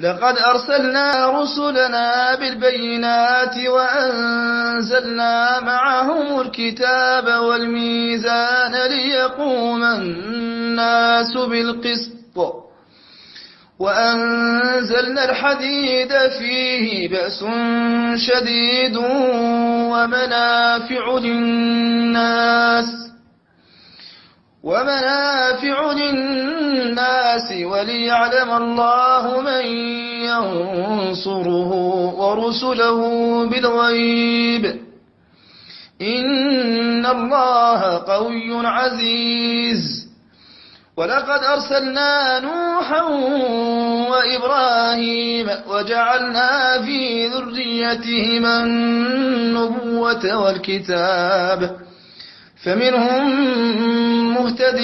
لقد أرسلنا رسلنا بالبينات وأنزلنا معهم الكتاب والميزان ليقوم الناس بالقسط وأنزلنا الحديد فيه بأس شديد ومنافع للناس وليعلم الله من ينصره ورسله بالغيب إن الله قوي عزيز. ولقد أرسلنا نوحا وإبراهيم وجعلنا في ذريتهما النبوة والكتاب فمنهم مهتد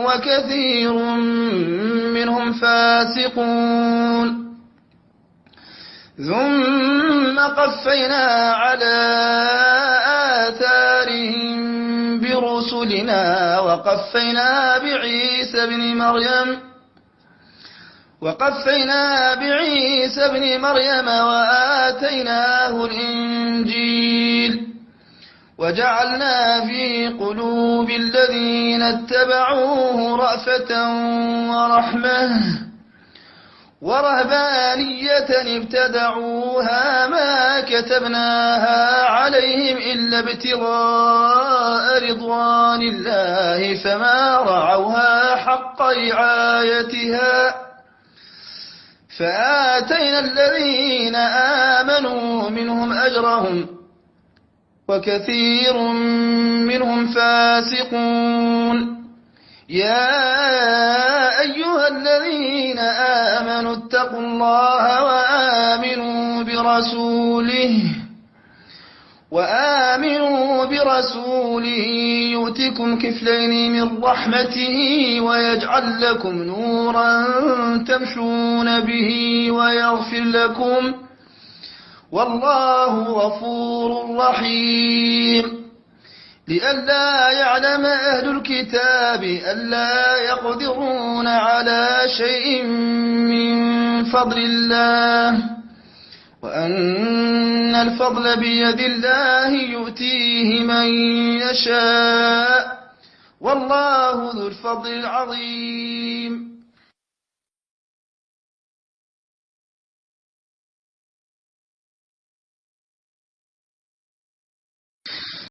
وكثير منهم فاسقون. ثم قفينا على آثارهم برسلنا وقفينا بعيسى ابن مريم وآتيناه الإنجيل وجعلنا في قلوب الذين اتبعوه رأفة ورحمة ورهبانية ابتدعوها ما كتبناها عليهم إلا ابتغاء رضوان الله فما رعوها حق رعايتها فآتينا الذين آمنوا منهم أجرهم وكثير منهم فاسقون. يا أيها الذين آمنوا اتقوا الله وآمنوا برسوله يؤتكم كفلين من رحمته ويجعل لكم نورا تمشون به ويغفر لكم والله غفور رحيم. لئلا يعلم أهل الكتاب ألا يقدرون على شيء من فضل الله وأن الفضل بيد الله يؤتيه من يشاء والله ذو الفضل العظيم.